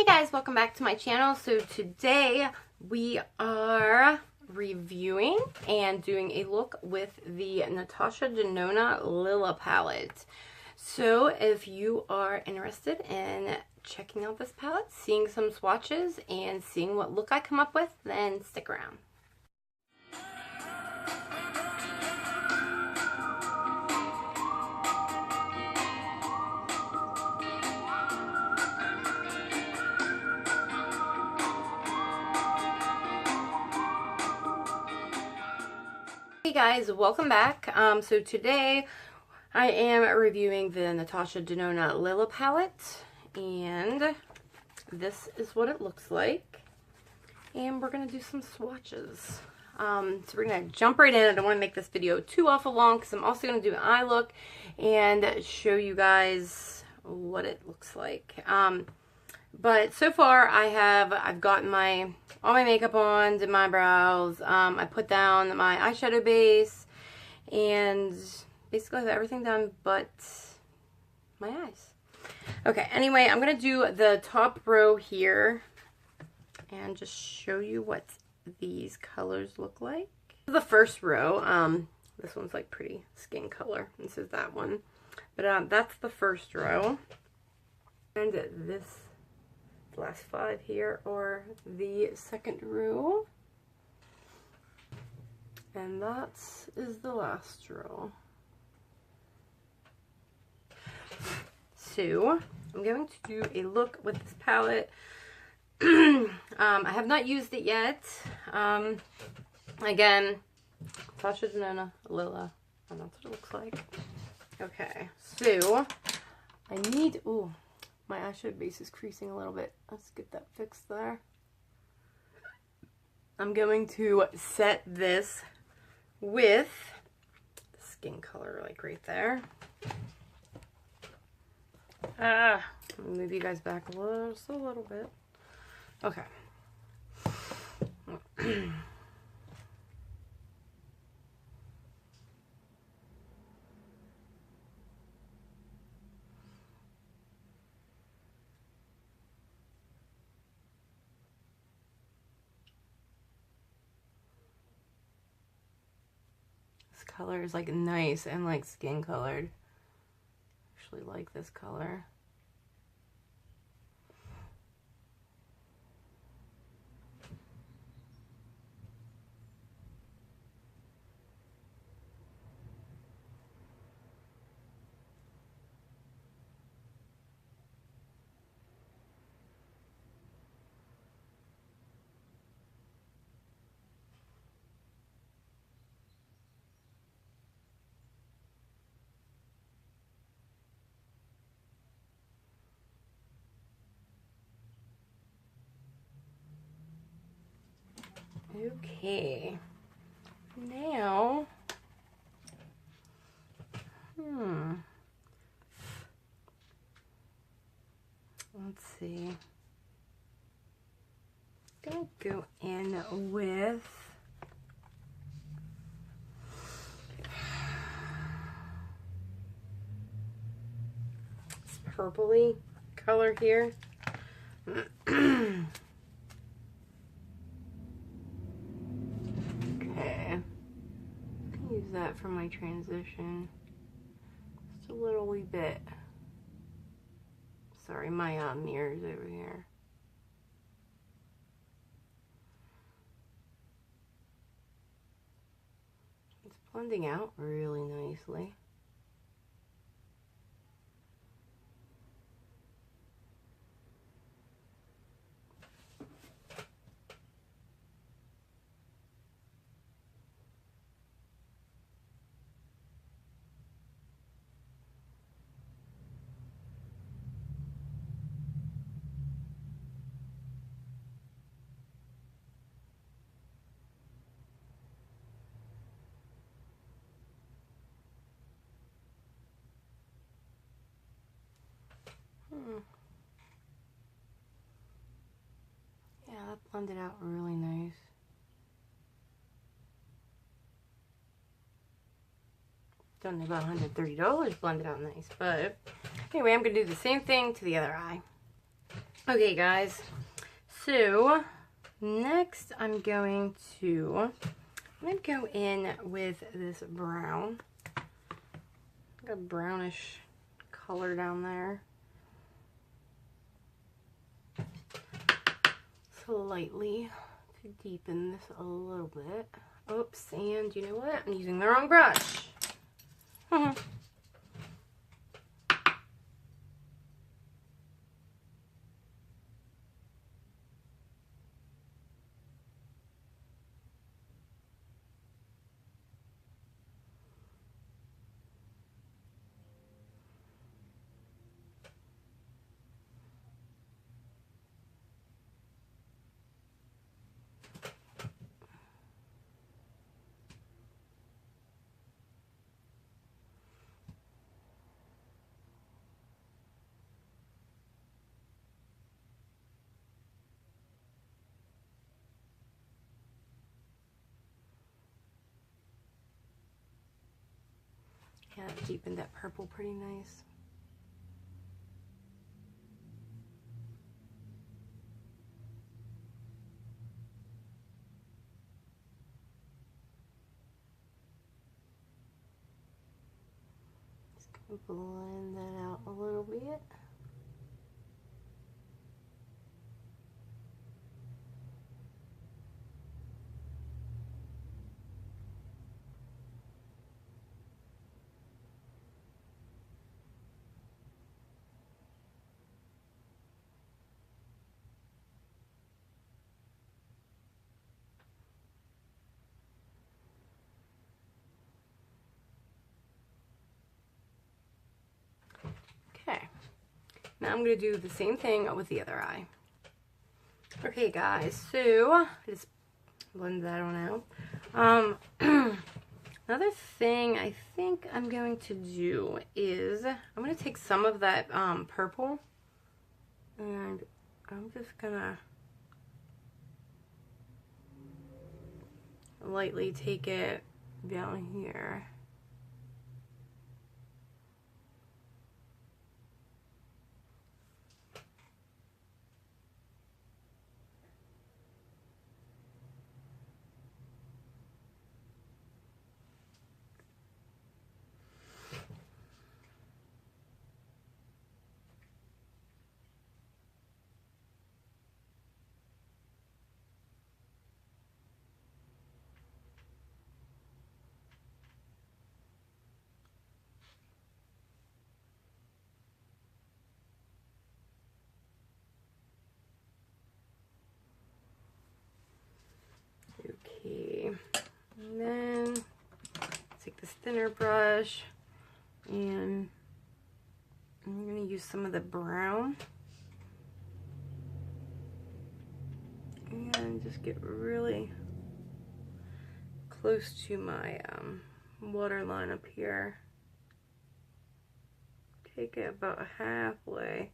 Hey guys, welcome back to my channel. So today we are reviewing and doing a look with the Natasha Denona Lila Palette. So if you are interested in checking out this palette, seeing some swatches, and seeing what look I come up with, then stick around. Hey guys, welcome back. So today I am reviewing the Natasha Denona Lila Palette, and this is what it looks like. And we're going to do some swatches. So we're going to jump right in. I don't want to make this video too awful long because I'm also going to do an eye look and show you guys what it looks like. But so far I've gotten all my makeup on, did my brows, I put down my eyeshadow base, and basically have everything done but my eyes. Okay, anyway, I'm going to do the top row here and just show you what these colors look like. The first row, this one's like pretty skin color. This is that one. But that's the first row. And this last five here are the second row. And that is the last row. So, I'm going to do a look with this palette. I have not used it yet. Again, Natasha Denona Lila, and that's what it looks like. Okay, so I need, ooh, my eyeshadow base is creasing a little bit. Let's get that fixed there. I'm going to set this with the skin color, like right there. Move you guys back just a little bit. Okay. This color is like nice and like skin colored. I actually like this color. Okay, now, let's see, I'm gonna go in with this purpley color here. Use that for my transition. Just a little wee bit. Sorry, my mirror's over here. It's blending out really nicely. Yeah, that blended out really nice. Don't know about $130 blended out nice, but anyway, I'm going to do the same thing to the other eye. Okay, guys. So, next I'm going to go in with this brown. Got a brownish color down there. Slightly to deepen this a little bit. Oops, and you know what? I'm using the wrong brush. Yeah, it deepened that purple pretty nice. Just gonna blend that out a little bit. Okay, now I'm going to do the same thing with the other eye. Okay, guys, so just blend that on out. Another thing I think I'm going to do is I'm going to take some of that purple, and I'm just going to lightly take it down here. Okay, and then take this thinner brush, and I'm going to use some of the brown and just get really close to my waterline up here. Take it about halfway.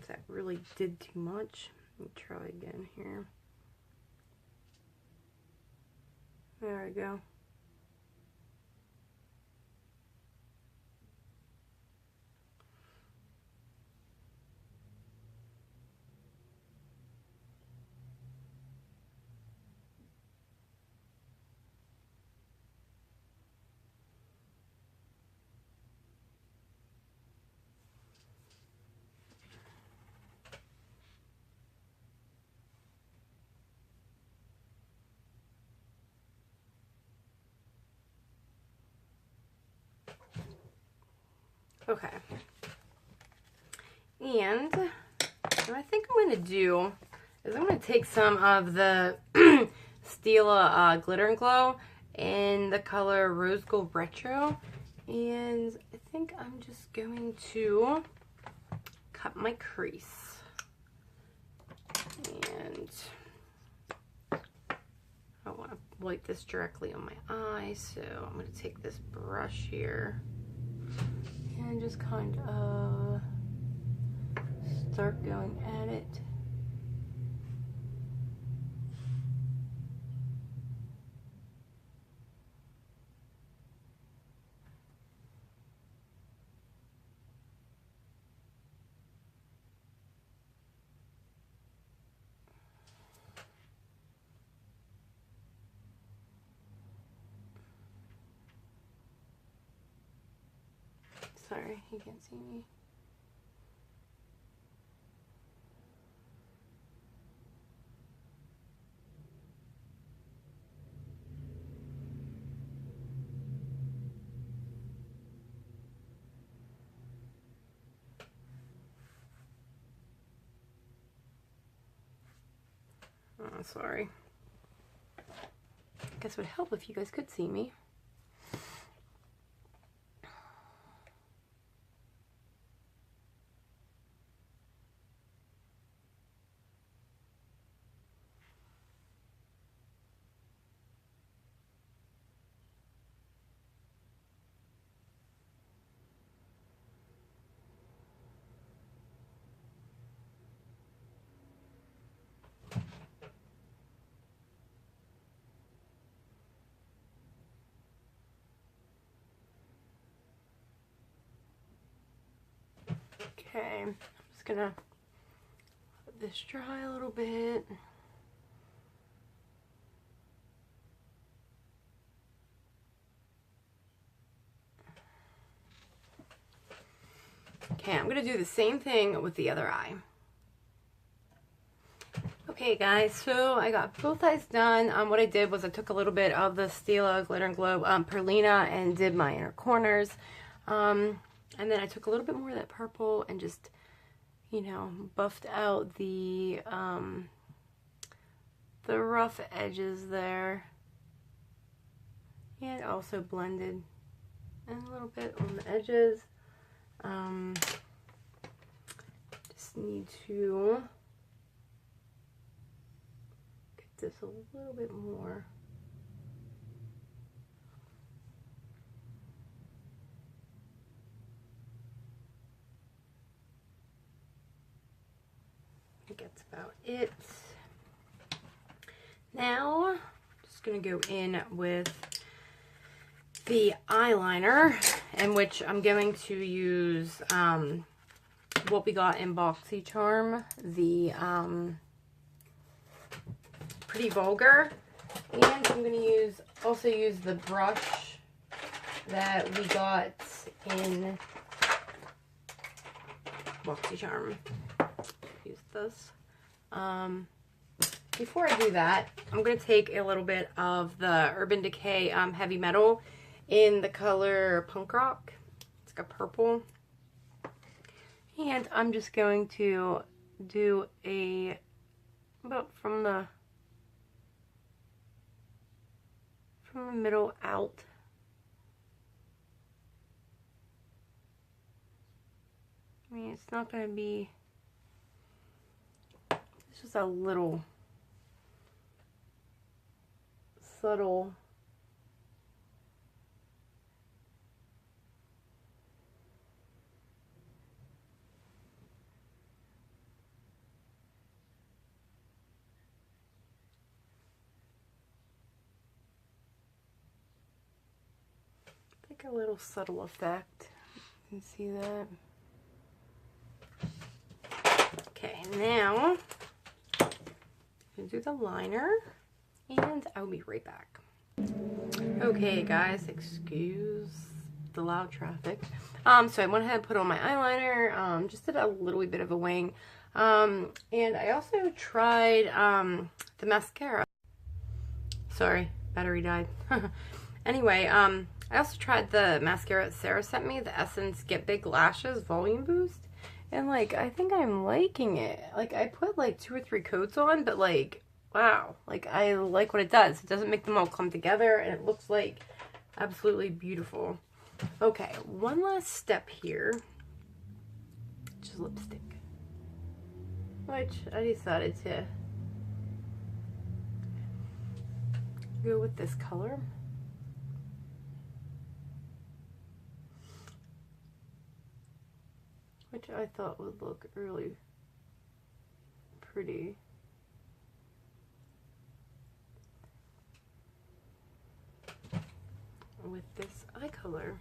That really did too much. Let me try again here. There we go. Okay. And what I think I'm going to do is I'm going to take some of the Stila Glitter and Glow in the color Rose Gold Retro. And I think I'm just going to cut my crease. And I want to wipe this directly on my eye, so I'm going to take this brush here and just kind of start going at it. Sorry, you can't see me. Oh, sorry. I guess it would help if you guys could see me. Okay, I'm just gonna let this dry a little bit. Okay, I'm gonna do the same thing with the other eye. Okay guys, so I got both eyes done. What I did was I took a little bit of the Stila Glitter and Glow Perlina and did my inner corners. And then I took a little bit more of that purple and just, you know, buffed out the rough edges there. And also blended a little bit on the edges. Just need to get this a little bit more. I think that's about it. Now, I'm just going to go in with the eyeliner, in which I'm going to use what we got in BoxyCharm, the Pretty Vulgar, and I'm going to also use the brush that we got in BoxyCharm. Use this. Before I do that, I'm going to take a little bit of the Urban Decay Heavy Metal in the color Punk Rock. It's got purple. And I'm just going to do about from the middle out. I mean, it's not going to be, it's just a little subtle. Like a little subtle effect. You can see that. Okay, now I'm gonna do the liner, and I'll be right back. Okay, guys, excuse the loud traffic. So I went ahead and put on my eyeliner. Just did a little bit of a wing, and I also tried the mascara. Sorry, battery died. Anyway, I also tried the mascara that Sarah sent me, the Essence Get Big Lashes Volume Boost. And, like, I think I'm liking it. Like, I put, like, 2 or 3 coats on, but, like, wow. Like, I like what it does. It doesn't make them all come together, and it looks, like, absolutely beautiful. Okay, one last step here. Just lipstick, which I decided to go with this color. Which I thought would look really pretty. With this eye color.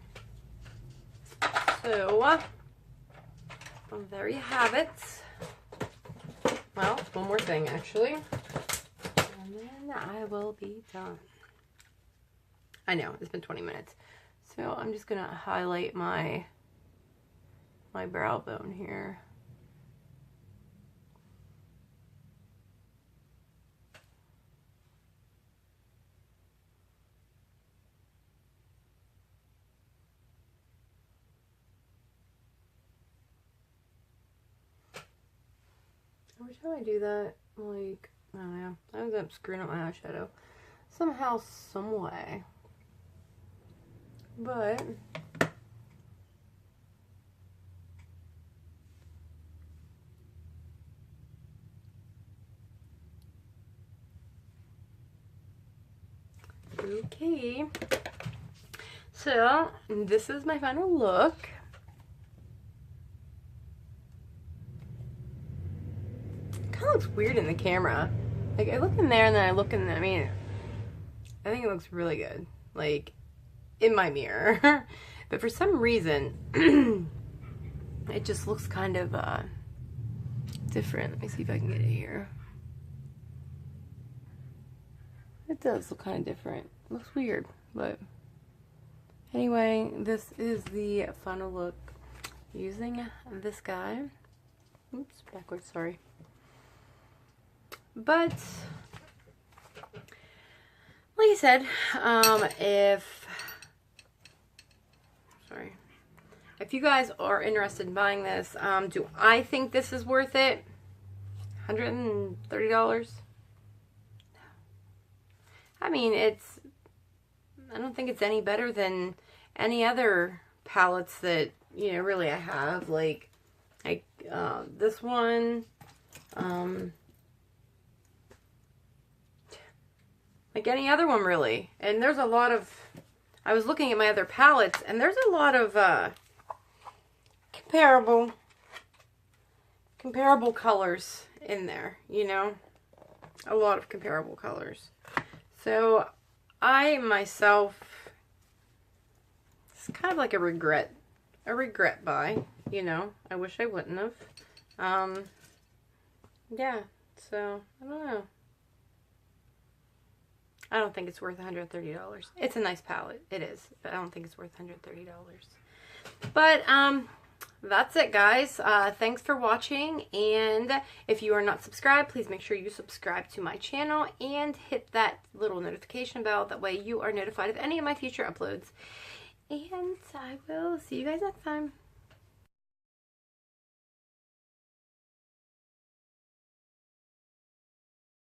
So, there you have it. Well, one more thing actually. And then I will be done. I know, it's been 20 minutes. So I'm just gonna highlight my brow bone here. Every time I do that, like, I don't know, I end up screwing up my eyeshadow somehow, some way. But okay, so this is my final look. Kind of looks weird in the camera. Like, I look in there and then I look in, I mean, I think it looks really good, like, in my mirror. But for some reason, it just looks kind of different. Let me see if I can get it here. It does look kind of different. It looks weird, but anyway, this is the final look using this guy. Oops, backwards, sorry. But like I said, if you guys are interested in buying this, do I think this is worth it? $130? I mean, I don't think it's any better than any other palettes that, you know, really I have. Like this one, like any other one really. And there's a lot of, I was looking at my other palettes, and there's a lot of comparable colors in there, you know, a lot of comparable colors. So I myself, it's kind of like a regret buy, you know. I wish I wouldn't have. Yeah, so I don't know. I don't think it's worth $130. It's a nice palette, it is, but I don't think it's worth $130. But that's it, guys. Thanks for watching, and if you are not subscribed, please make sure you subscribe to my channel and hit that little notification bell. That way you are notified of any of my future uploads. And I will see you guys next time.